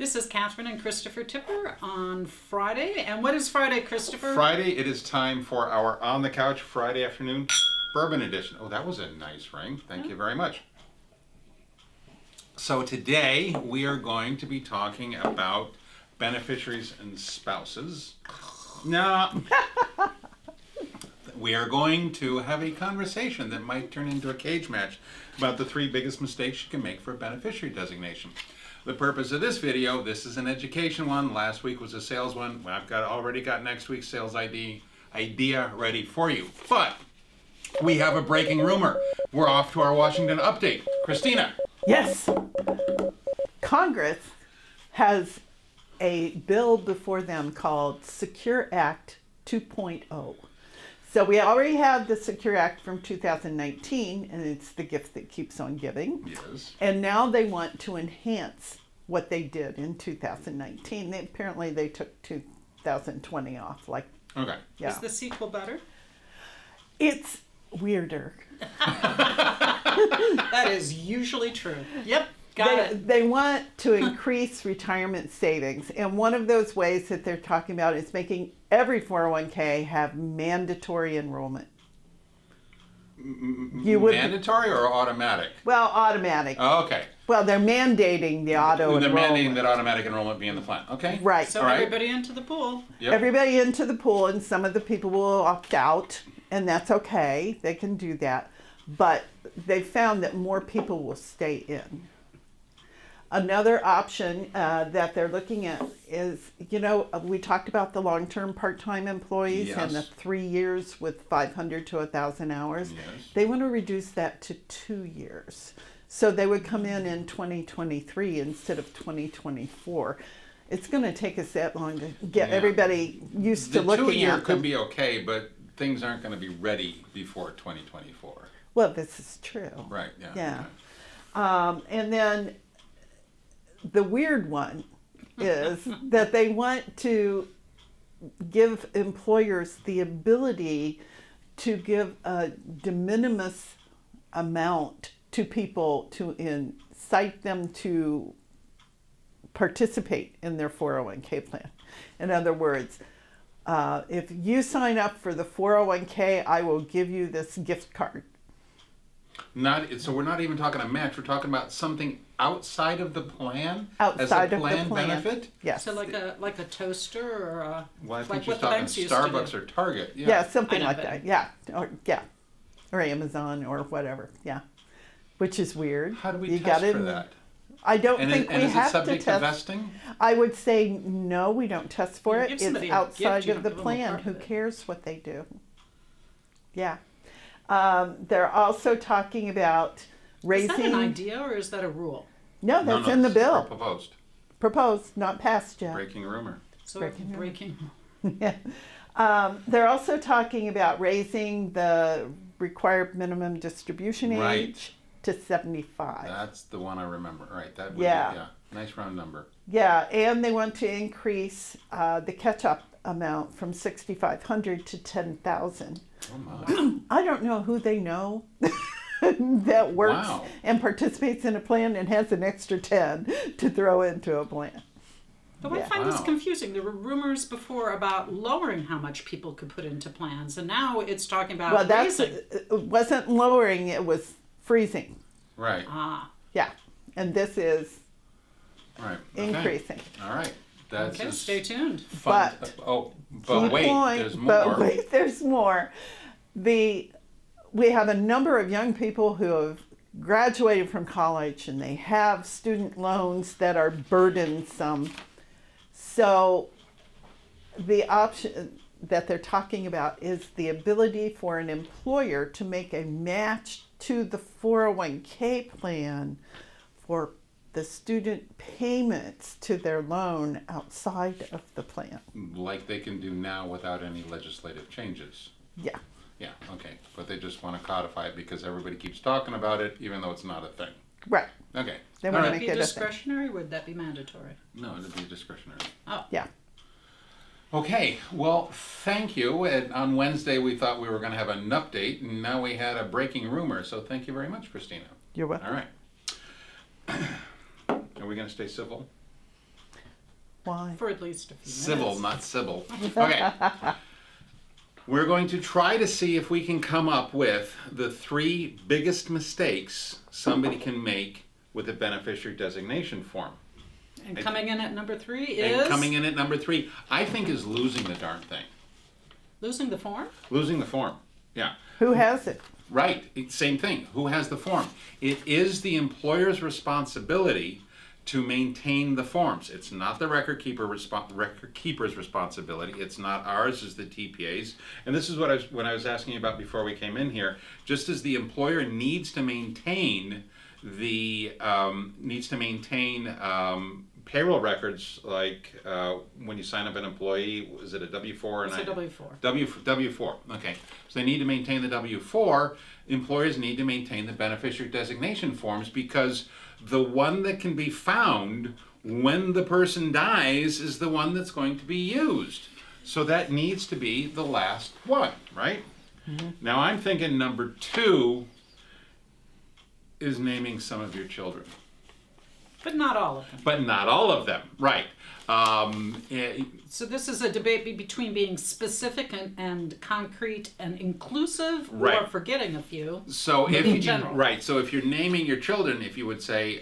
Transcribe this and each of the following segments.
This is Catherine and Christopher Tipper on Friday. And what is Friday, Christopher? Friday, it is time for our On the Couch Friday afternoon bourbon edition. Oh, that was a nice ring. Thank you very much. So today we are going to be talking about beneficiaries and spouses. Now, we are going to have a conversation that might turn into a cage match about the 3 biggest mistakes you can make for a beneficiary designation. The purpose of this video, this is an education one. Last week was a sales one. I've already got next week's sales idea ready for you. But we have a breaking rumor. We're off to our Washington update. Kristina. Yes. Congress has a bill before them called Secure Act 2.0. So we already have the Secure Act from 2019, and it's the gift that keeps on giving. Yes. And now they want to enhance what they did in 2019. Apparently they took 2020 off. Okay. Yeah. Is the sequel better? It's weirder. That is usually true. Yep. They want to increase retirement savings, and one of those ways that they're talking about is making every 401k have mandatory enrollment. Mandatory or automatic? Well, automatic. Oh, okay. Well, they're mandating the auto-enrollment. They're mandating that automatic enrollment be in the plan. Okay. Right. So everybody into the pool. Yep. Everybody into the pool, and some of the people will opt out, and that's okay. They can do that. But they found that more people will stay in. Another option that they're looking at is, we talked about the long-term part-time employees and the 3 years with 500 to 1,000 hours. Yes. They want to reduce that to 2 years. So they would come in 2023 instead of 2024. It's going to take us that long to get everybody used to looking at them. The 2 year could be okay, but things aren't going to be ready before 2024. Well, this is true. Right, yeah. Yeah. And then the weird one is that they want to give employers the ability to give a de minimis amount to people to incite them to participate in their 401k plan. In other words, if you sign up for the 401k, I will give you this gift card. So we're not even talking a match. We're talking about something outside of the plan Outside as a of plan the plan benefit. Yes. So like a toaster or a, Well, I think like she's what the talking banks used to Starbucks do. or Target. Yeah, something I know, like but- that. Yeah, or Amazon or whatever. Yeah, which is weird. How do we You test got for it? that? I don't And think we is it have to subject to test. vesting? I would say no, we don't test for You it. give It's somebody a outside gift, you of don't the give them a plan. part of Who it. cares what they do? Yeah. They're also talking about Is raising. that an idea or is that a rule? No, that's No, in the it's bill. proposed. Proposed, not passed yet. Breaking rumor. So Breaking breaking. Yeah. They're also talking about raising the required minimum distribution Right. age to 75. That's the one I remember. Right. That would Yeah. be, yeah. Nice round number. Yeah, and they want to increase the catch-up amount from 6,500 to 10,000. Oh my. I don't know who they know that works Wow. and participates in a plan and has an extra 10 to throw into a plan. But I Yeah. find this Wow. confusing. There were rumors before about lowering how much people could put into plans, and now it's talking about Well, that's raising. it wasn't lowering; it was freezing. Right. Yeah, and this is Right. Okay. increasing. All right. That's Okay, just stay tuned. fun. But- but Key wait, point, there's more. But wait, there's more. We have a number of young people who have graduated from college and they have student loans that are burdensome. So the option that they're talking about is the ability for an employer to make a match to the 401k plan for the student payments to their loan outside of the plan. Like they can do now without any legislative changes. Yeah. Yeah, okay. But they just want to codify it because everybody keeps talking about it, even though it's not a thing. Right. Okay. They All want to right. make Be it a thing. discretionary or would that be mandatory? No, it'd be discretionary. Oh. Yeah. Okay, well, thank you. And on Wednesday, we thought we were going to have an update, and now we had a breaking rumor. So thank you very much, Kristina. You're welcome. All right. Are we going to stay civil? Why? For at least a few Civil, minutes. not Sybil. Okay. We're going to try to see if we can come up with the 3 biggest mistakes somebody can make with a beneficiary designation form. And coming in at number 3 And is coming in at number 3, I think, is losing the darn thing. losing the form. Losing the form. Yeah. Who has it? Right. Same thing. Who has the form? It is the employer's responsibility to maintain the forms. It's not the record keeper's responsibility. It's not ours as the TPA's. And this is what I was asking you about before we came in here. Just as the employer needs to maintain payroll records, like when you sign up an employee, is it a W-4? It's a W-4. W-4. Okay. So they need to maintain the W-4. Employers need to maintain the beneficiary designation forms, because the one that can be found when the person dies is the one that's going to be used. So that needs to be the last one, right? Mm-hmm. Now I'm thinking number 2 is naming some of your children. But not all of them. But not all of them, right. So this is a debate between being specific and concrete and inclusive, Right. or forgetting a few. So in if general. right, so if you're naming your children, if you would say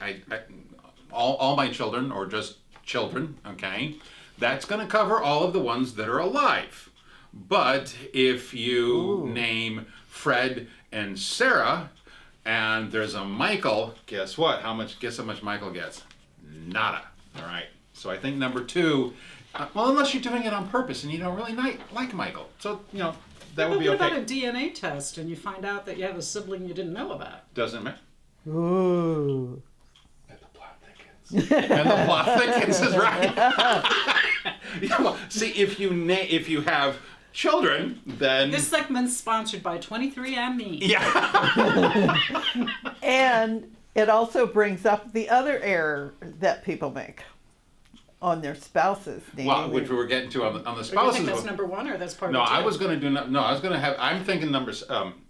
all my children, or just children, okay, that's going to cover all of the ones that are alive. But if you name Fred and Sarah, and there's a Michael, guess what? Guess how much Michael gets? Nada. All right. So I think number 2, well, unless you're doing it on purpose and you don't really like Michael. So, that would be What okay. about a DNA test and you find out that you have a sibling you didn't know about? Doesn't matter. Ooh. And the plot thickens. And the plot thickens is right. Yeah, well, see, if you have children, then This segment's sponsored by 23andMe. yeah. And it also brings up the other error that people make on their spouses. Well, which we were getting to on the Do you spouses. think that's number 1 or that's part No, of 2? I was going to do no. I was going to have. I'm thinking numbers.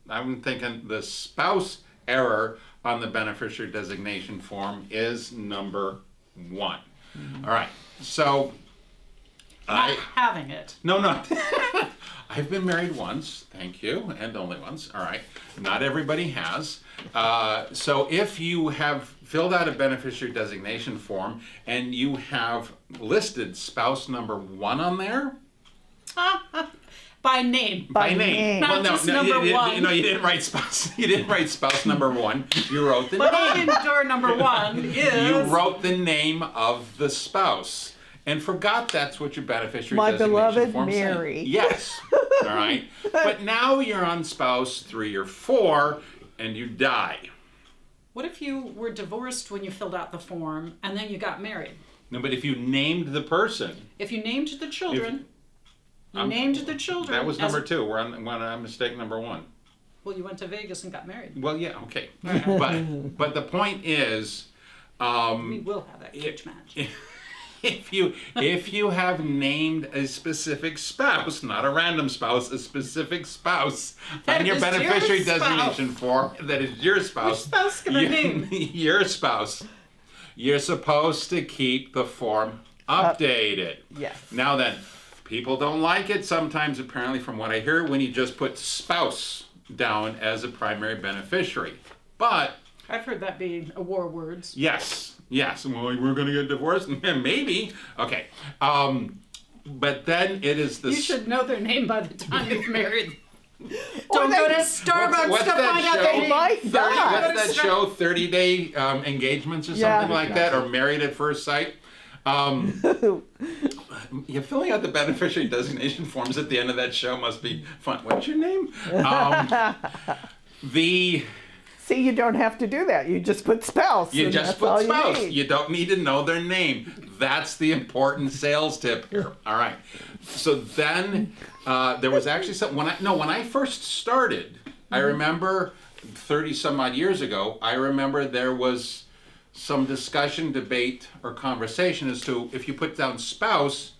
I'm thinking the spouse error on the beneficiary designation form is number 1. Mm-hmm. All right. So Not having it. No. I've been married once, thank you, and only once. All right. Not everybody has. So if you have filled out a beneficiary designation form and you have listed spouse number 1 on there, By name. By name. Not just number you 1. You didn't write spouse. You didn't write spouse number 1. You wrote the But name. open door number 1 is... You wrote the name of the spouse and forgot that's what your beneficiary My designation beloved form said. Mary. Yes. All right. But now you're on spouse 3 or 4 and you die. What if you were divorced when you filled out the form and then you got married? No, but if you named the person, If you named the children, named the children. that was as- number 2. We're on mistake number 1. Well, you went to Vegas and got married. Well, yeah, okay. But the point is, We will have that cage match. if you have named a specific spouse, not a random spouse, a specific spouse That on your is your beneficiary spouse. designation form, that is your spouse. Which spouse can I name? Your spouse. You're supposed to keep the form updated. Yes. Now then, people don't like it sometimes, apparently, from what I hear, when you just put spouse down as a primary beneficiary. But I've heard that be a war words. yes, well, we're going to get divorced? Maybe. Okay. But then it is the... You should know their name by the time you've married. Or Don't they- go to Starbucks what's to that find out show? their They name. might die. What's that show, 30-Day Engagements or Yeah. something like that? Or Married at First Sight? You're filling out the beneficiary designation forms at the end of that show must be fun. What's your name? See, you don't have to do that. You just put spouse. You and just that's put all spouse. You need. You don't need to know their name. That's the important sales tip here. All right. So then there was actually something when I first started, I remember 30 some odd years ago, I remember there was some discussion, debate, or conversation as to if you put down spouse,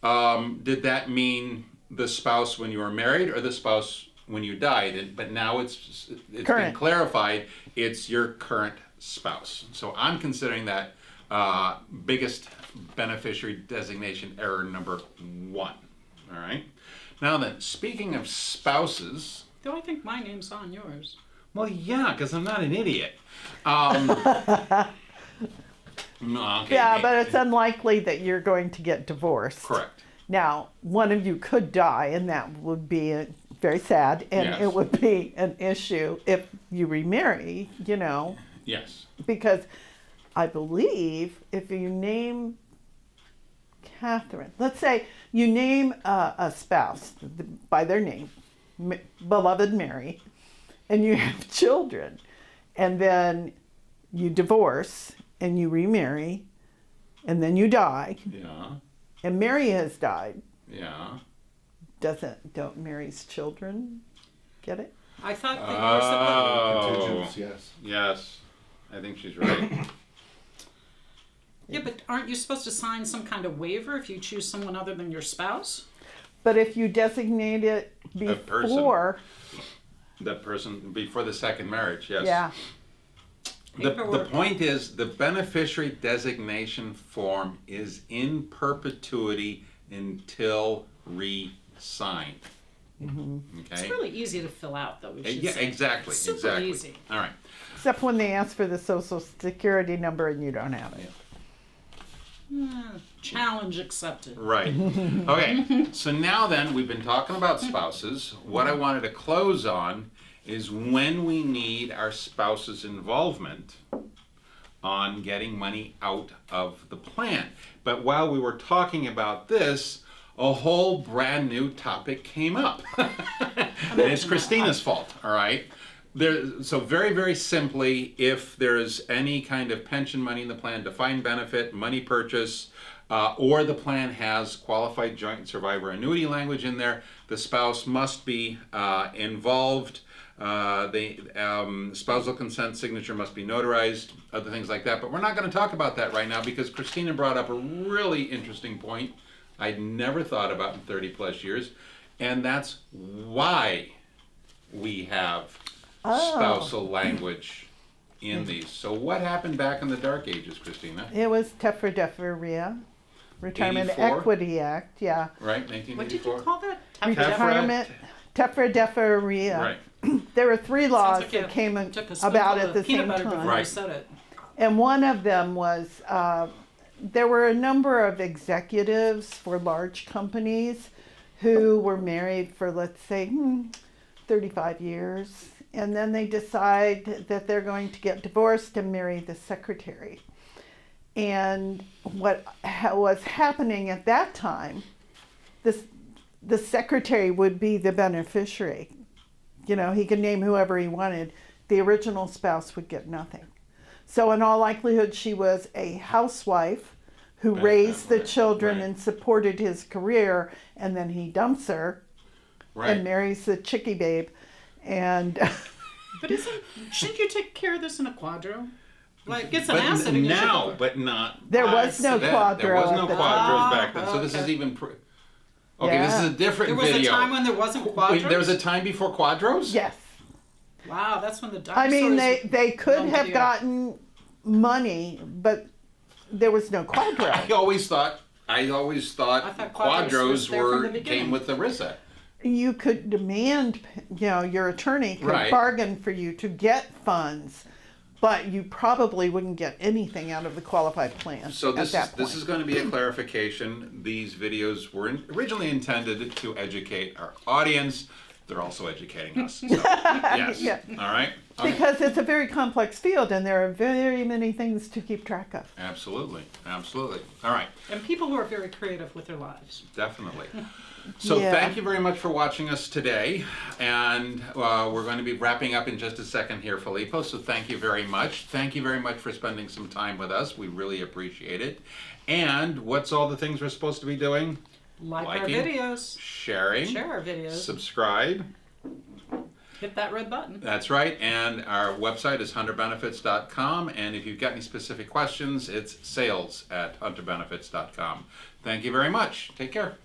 did that mean the spouse when you were married or the spouse when you died? But now it's been Current. clarified. It's your current spouse. So I'm considering that biggest beneficiary designation error number 1. All right. Now then, speaking of spouses. Though I think my name's on yours. Well, yeah, because I'm not an idiot. No, okay, Yeah, but it's unlikely that you're going to get divorced. correct. Now, one of you could die, and that would be very sad, and Yes. it would be an issue if you remarry, you know, Yes. because I believe if you name Catherine, let's say you name a spouse by their name, beloved Mary, and you have children, and then you divorce and you remarry, and then you die, Yeah. and Mary has died. Yeah. Don't Mary's children get it? I thought that you were supposed. Oh. Contingents, yes. Yes. I think she's right. Yeah, but aren't you supposed to sign some kind of waiver if you choose someone other than your spouse? But if you designate it A person. before, That person before the second marriage, yes. yeah, The Paperwork. point is the beneficiary designation form is in perpetuity until re-signed. It's Okay? really easy to fill out, though. We should Yeah, say. exactly. Super exactly. easy. All right. except when they ask for the social security number and you don't have it. Challenge accepted. Right. Okay. So now then, we've been talking about spouses. What I wanted to close on is when we need our spouse's involvement on getting money out of the plan. But while we were talking about this, a whole brand new topic came up. And it's Kristina's fault, all right? So very, very simply, if there's any kind of pension money in the plan, defined benefit, money purchase, or the plan has qualified joint survivor annuity language in there, the spouse must be involved. The spousal consent signature must be notarized, other things like that. But we're not going to talk about that right now because Kristina brought up a really interesting point I'd never thought about in 30 plus years, and that's why we have spousal language in these. So what happened back in the dark ages, Kristina? It was Tefra Retirement 84? Equity Act, yeah. Right, What did 1984? you call that? Retirement Tefra. Right. There were 3 laws Sounds like that you came took a about spoonful at of the peanut same butter time. before you Right. said it. And one of them was there were a number of executives for large companies who were married for, let's say, 35 years. And then they decide that they're going to get divorced and marry the secretary. And what was happening at that time, the secretary would be the beneficiary. You know, he could name whoever he wanted. The original spouse would get nothing. So in all likelihood, she was a housewife who raised the children right. and supported his career, and then he dumps her and Right. marries the chickie babe. And But shouldn't you take care of this in a quadro? Like, it's an But asset against your now, cover. but not there I was no see. quadro. There was no at the quadros time. back then. So this is okay. even okay, this is a different There was video. a time when there wasn't Wait, quadros? there was a time before quadros? Yes. Wow, that's when the I dinosaurs... mean, they could Long have video. gotten money, but there was no quadro. I always thought I thought quadros was there from the beginning. came with the RISA. You could demand, you know, your attorney could Right. bargain for you to get funds, but you probably wouldn't get anything out of the qualified plan So at this that is point. this is going to be a clarification. These videos were originally intended to educate our audience. They're also educating us. So, yes. Yeah. All right. Okay. Because it's a very complex field and there are very many things to keep track of. Absolutely. Absolutely. All right. And people who are very creative with their lives. Definitely. So Yeah. thank you very much for watching us today. And we're going to be wrapping up in just a second here, Filippo. So thank you very much. Thank you very much for spending some time with us. We really appreciate it. And what's all the things we're supposed to be doing? Like our Liking, videos. Sharing. Share our videos. Subscribe. Hit that red button. That's right. And our website is hunterbenefits.com. And if you've got any specific questions, it's sales@hunterbenefits.com. Thank you very much. Take care.